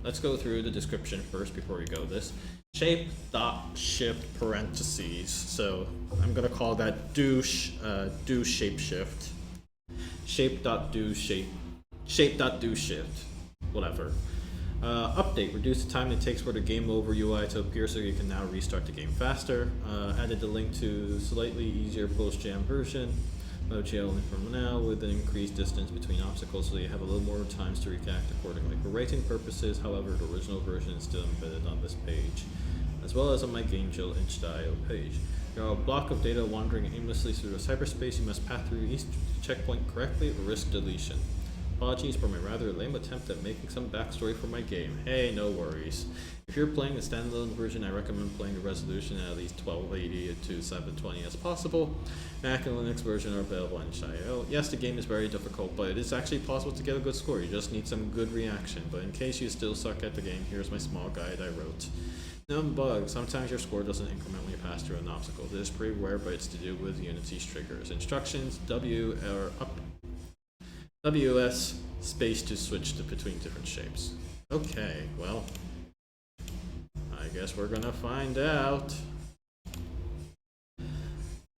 let's go through the description first before we go this. Shape.shift parentheses. So I'm gonna call that do shape.shift. Shape.do shift. Whatever. Update, reduce the time it takes for the game over UI to appear so you can now restart the game faster. Added the link to slightly easier post-jam version. Emoji only from now with an increased distance between obstacles so you have a little more times to react accordingly. For rating purposes, however, the original version is still embedded on this page, as well as on my Xanjos itch.io page. There are a block of data wandering aimlessly through the cyberspace. You must pass through each checkpoint correctly or risk deletion. Apologies for my rather lame attempt at making some backstory for my game. Hey, no worries. If you're playing the standalone version, I recommend playing the resolution at least 1280 to 720 as possible. Mac and Linux version are available on itch.io. Yes, the game is very difficult, but it is actually possible to get a good score. You just need some good reaction. But in case you still suck at the game, here's my small guide I wrote. Known bug, sometimes your score doesn't incrementally pass through an obstacle. This is pretty rare, but it's to do with Unity's triggers. Instructions, WS space to switch between different shapes. Okay, well, I guess we're gonna find out.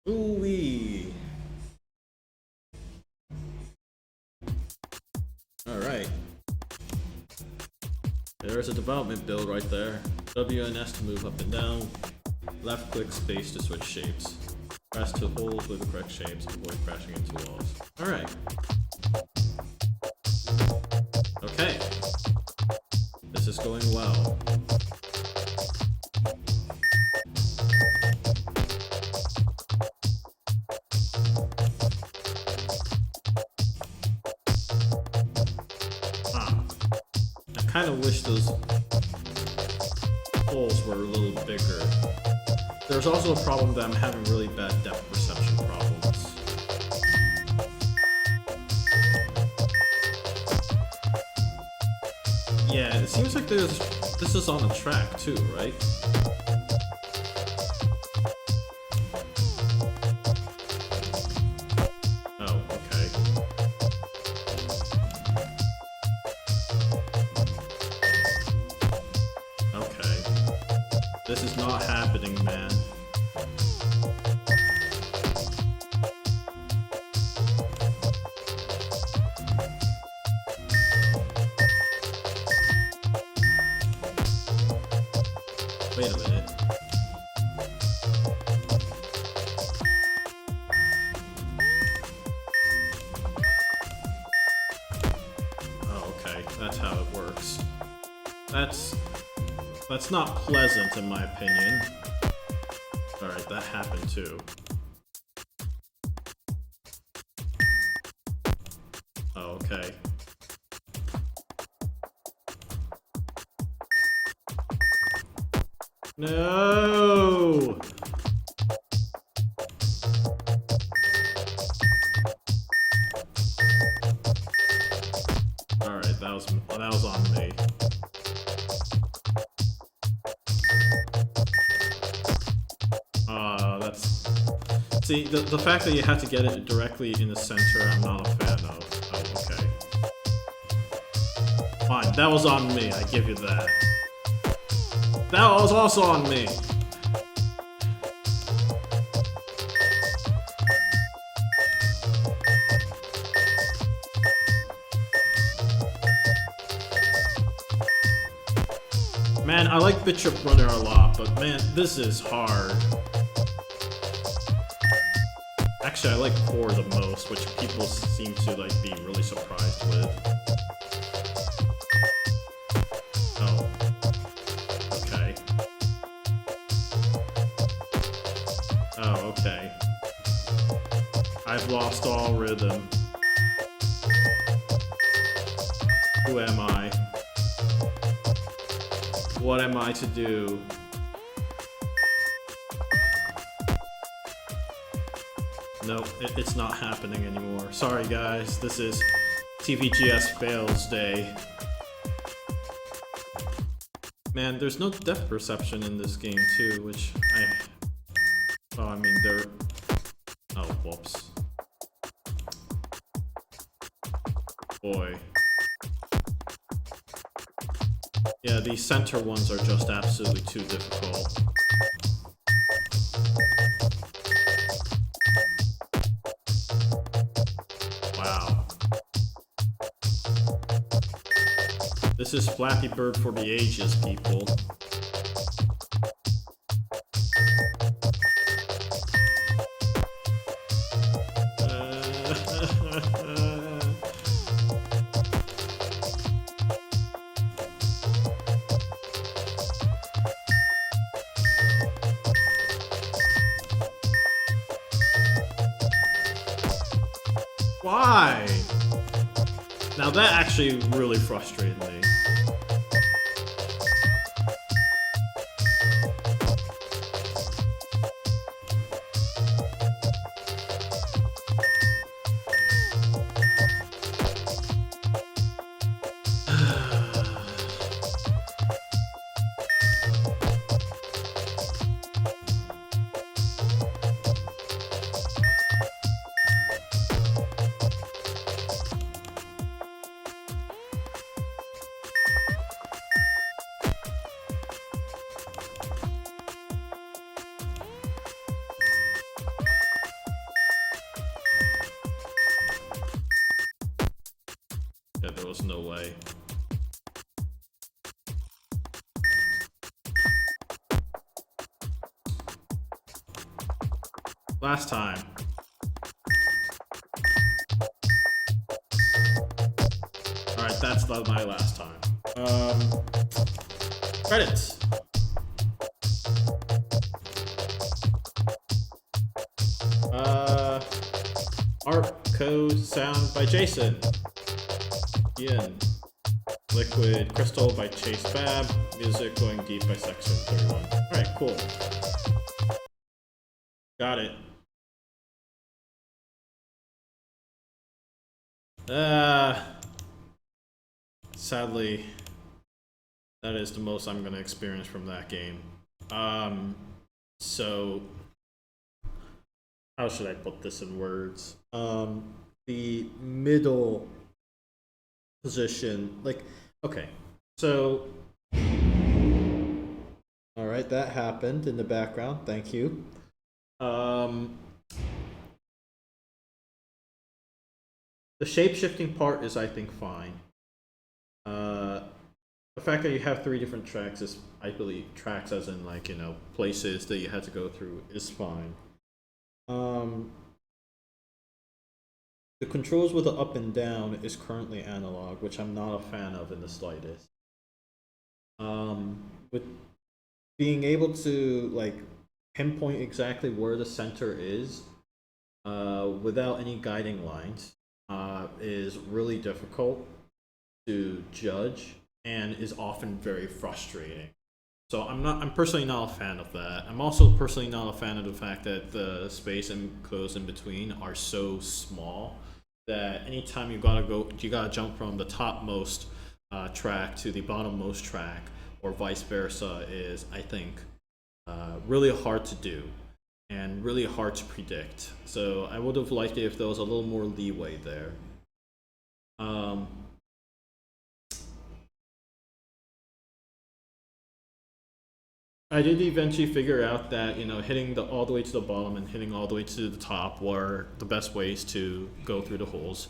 Ooh-wee. Alright. There's a development build right there. W and S to move up and down. Left click space to switch shapes. Press to holes with the correct shapes to avoid crashing into walls. Alright. Okay. This is going well. I kind of wish those holes were a little bigger. There's also a problem that I'm having really bad depth perception problems. Yeah, it seems like this is on the track too, right? Oh, okay. Okay. This is not happening, man. Wait a minute. Oh, okay. That's how it works. That's not pleasant in my opinion. Alright, that happened too. Oh, okay. No! Alright, that was on me. That's... See, the fact that you have to get it directly in the center, I'm not a fan of. Oh, okay. Fine, that was on me, I give you that. That was also on me! Man, I like Bishop Runner a lot, but man, this is hard. Actually, I like Core the most, which people seem to like be really surprised with. Oh. Okay. Oh, okay. I've lost all rhythm. Who am I? What am I to do? Nope, it's not happening anymore. Sorry guys, this is TVGS fails day. Man, there's no depth perception in this game too, which oh, I mean, they're... Oh, whoops. Boy. Yeah, these center ones are just absolutely too difficult. Wow. This is Flappy Bird for the ages, people. Why? Now that actually really frustrated me. Yeah, there was no way. Last time. Alright, that's not my last time. Credits. Art, code, sound by Jason. Ian. Liquid Crystal by Chase Fab. Music Going Deep by Section 31. Alright, cool. Got it. Sadly, that is the most I'm gonna experience from that game. So how should I put this in words? The middle position, like, okay, so, all right, that happened in the background. Thank you. The shape-shifting part is, I think, fine. The fact that you have 3 different tracks is, I believe, tracks as in, like, you know, places that you had to go through is fine. The controls with the up and down is currently analog, which I'm not a fan of in the slightest. With being able to, like, pinpoint exactly where the center is without any guiding lines is really difficult to judge and is often very frustrating. So I'm personally not a fan of that. I'm also personally not a fan of the fact that the space enclosed in between are so small that anytime you gotta jump from the topmost track to the bottommost track, or vice versa, is, I think, really hard to do and really hard to predict. So I would have liked it if there was a little more leeway there. I did eventually figure out that, you know, hitting all the way to the bottom and hitting all the way to the top were the best ways to go through the holes.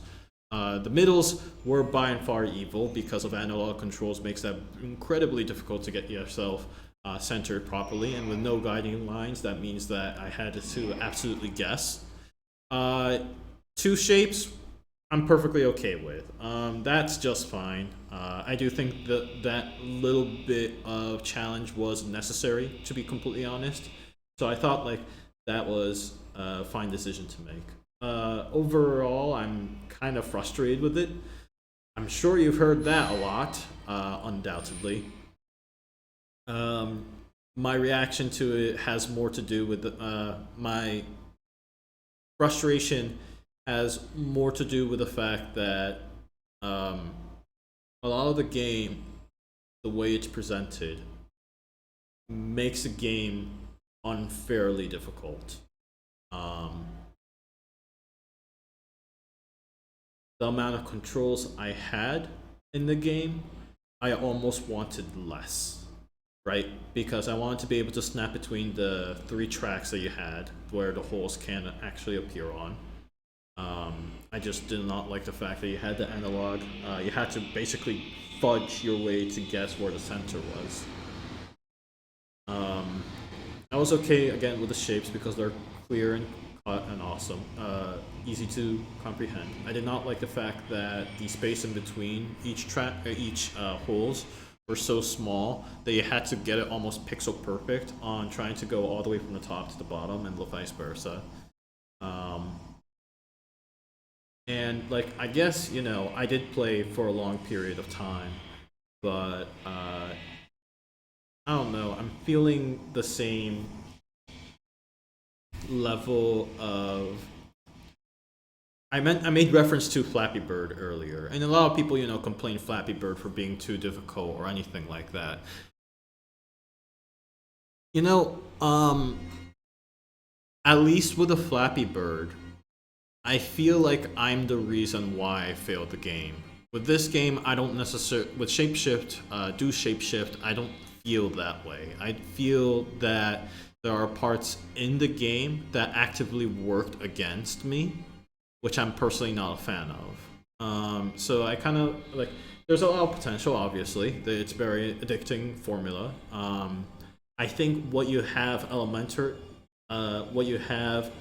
The middles were by and far evil because of analog controls, makes that incredibly difficult to get yourself centered properly, and with no guiding lines, that means that I had to absolutely guess. 2 shapes, I'm perfectly okay with. That's just fine. I do think that that little bit of challenge was necessary, to be completely honest. So I thought, like, that was a fine decision to make. Overall, I'm kind of frustrated with it. I'm sure you've heard that a lot, undoubtedly. My reaction to it has more to do with my frustration has more to do with the fact that a lot of the game, the way it's presented, makes the game unfairly difficult. The amount of controls I had in the game I almost wanted less, right? Because I wanted to be able to snap between the 3 tracks that you had where the holes can actually appear on. I just did not like the fact that you had the analog. You had to basically fudge your way to guess where the center was. I was okay again with the shapes because they're clear and cut and awesome, easy to comprehend. I did not like the fact that the space in between each holes were so small that you had to get it almost pixel perfect on trying to go all the way from the top to the bottom and vice versa. And like, I guess, you know, I did play for a long period of time, but I don't know, I'm feeling the same level of I made reference to Flappy Bird earlier, and a lot of people, you know, complain Flappy Bird for being too difficult or anything like that. You know, at least with a Flappy Bird, I feel like I'm the reason why I failed the game. With this game, I don't necessarily with SHAPE.SHIFT, do SHAPE.SHIFT. I don't feel that way. I feel that there are parts in the game that actively worked against me, which I'm personally not a fan of. So I kind of like. There's a lot of potential, obviously. It's very addicting formula. I think what you have what you have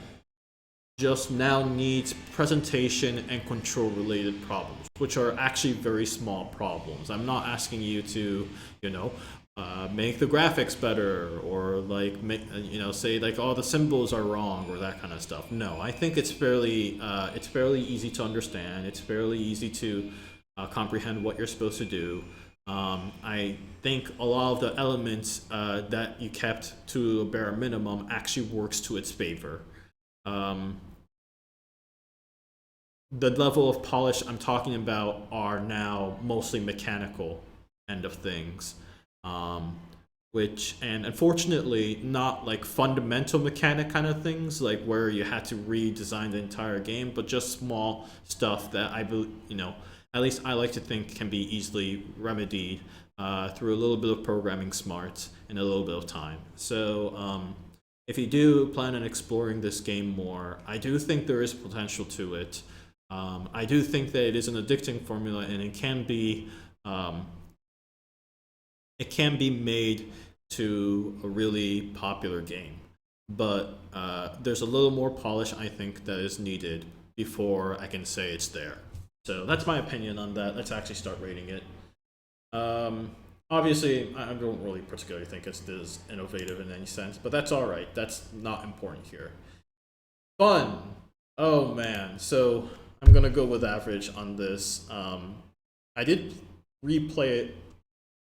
just now needs presentation and control related problems, which are actually very small problems. I'm not asking you to, you know, make the graphics better or like make, you know, say like all the symbols are wrong or that kind of stuff. No, I think it's fairly easy to understand. It's fairly easy to comprehend what you're supposed to do. I think a lot of the elements that you kept to a bare minimum actually works to its favor. The level of polish I'm talking about are now mostly mechanical end of things, which, and unfortunately not like fundamental mechanic kind of things like where you had to redesign the entire game, but just small stuff that you know, at least I like to think can be easily remedied through a little bit of programming smarts and a little bit of time. So if you do plan on exploring this game more, I do think there is potential to it. I do think that it is an addicting formula, and it can be made to a really popular game. But there's a little more polish I think that is needed before I can say it's there. So that's my opinion on that. Let's actually start rating it. Obviously, I don't really particularly think it's this innovative in any sense, but that's all right. That's not important here. Fun. Oh man. So I'm gonna go with average on this. I did replay it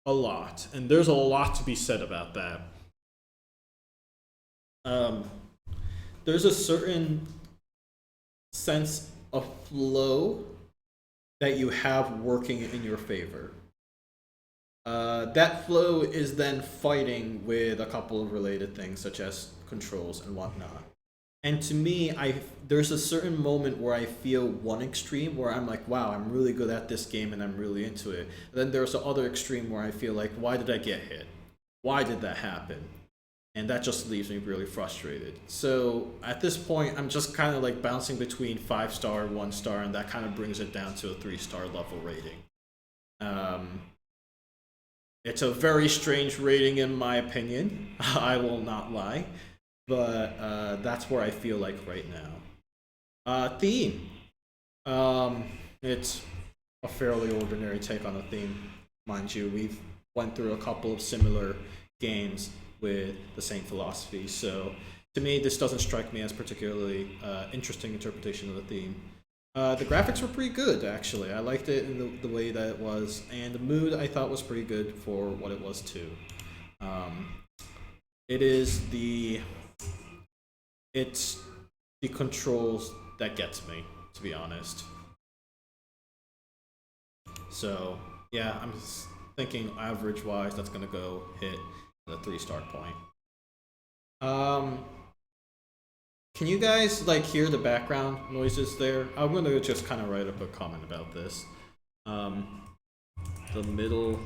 a lot, and there's a lot to be said about that. There's a certain sense of flow that you have working in your favor. That flow is then fighting with a couple of related things, such as controls and whatnot. And to me, there's a certain moment where I feel one extreme where I'm like, wow, I'm really good at this game and I'm really into it. And then there's the other extreme where I feel like, why did I get hit? Why did that happen? And that just leaves me really frustrated. So at this point, I'm just kind of like bouncing between 5-star, 1-star, and that kind of brings it down to a 3-star level rating. It's a very strange rating in my opinion. I will not lie. But that's where I feel like right now. Theme. It's a fairly ordinary take on a theme, mind you. We've went through a couple of similar games with the same philosophy, so to me this doesn't strike me as particularly interesting interpretation of the theme. The graphics were pretty good, actually. I liked it in the way that it was, and the mood I thought was pretty good for what it was too. It's the controls that gets me, to be honest. So yeah, I'm thinking average-wise, that's gonna go hit the 3-star point. Can you guys like hear the background noises there? I'm gonna just kind of write up a comment about this. The middle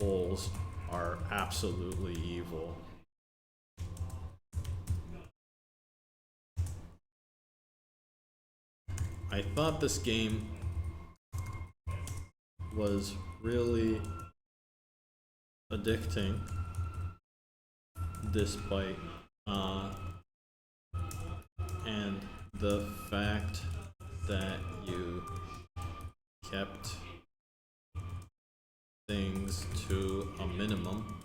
holes are absolutely evil. I thought this game was really addicting, despite and the fact that you kept things to a minimum.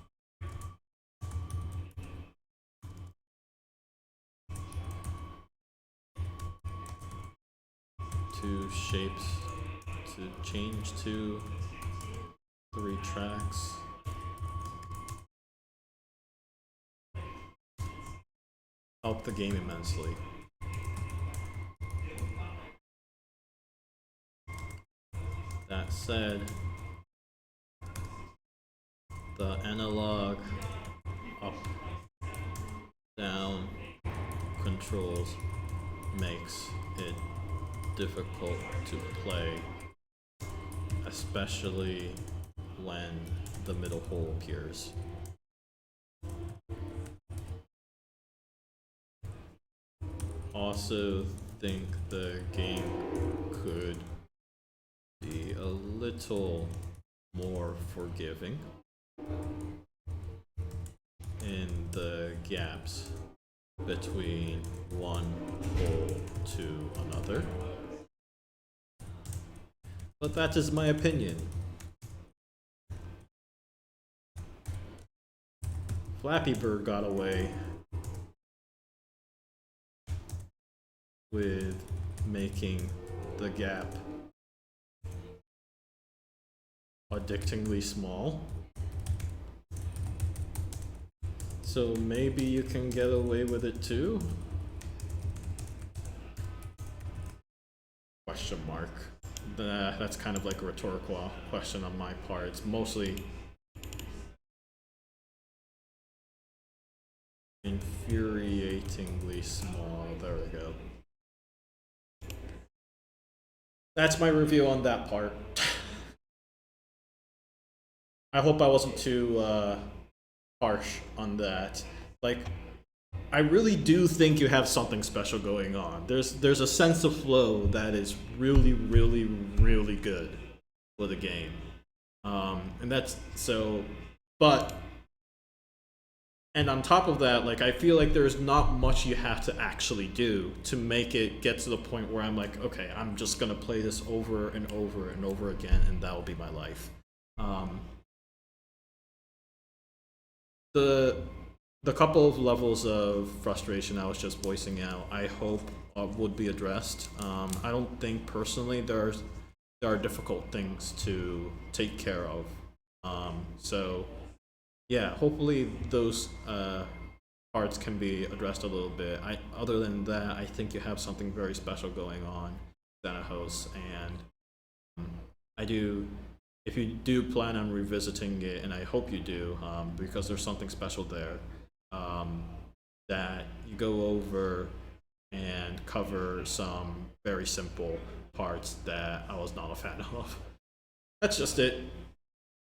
Two shapes to change to 3 tracks. Helped the game immensely. That said, the analog up, down controls makes it difficult to play, especially when the middle hole appears. Also think the game could be a little more forgiving in the gaps between one hole to another. But that is my opinion. Flappy-Bird got away with making the gap addictingly small. So maybe you can get away with it too? Question mark. That's kind of like a rhetorical question on my part. It's mostly infuriatingly small. There we go. That's my review on that part. I hope I wasn't too harsh on that. Like, I really do think you have something special going on. There's a sense of flow that is really, really, really good with a game. And that's so, but, and on top of that, like, I feel like there's not much you have to actually do to make it get to the point where I'm like, okay, I'm just gonna play this over and over and over again, and that will be my life. The couple of levels of frustration I was just voicing out, I hope would be addressed. I don't think personally there are difficult things to take care of. So yeah, hopefully those parts can be addressed a little bit. Other than that, I think you have something very special going on, Xanjos, and I do. If you do plan on revisiting it, and I hope you do, because there's something special there, that you go over and cover some very simple parts that I was not a fan of. That's just it.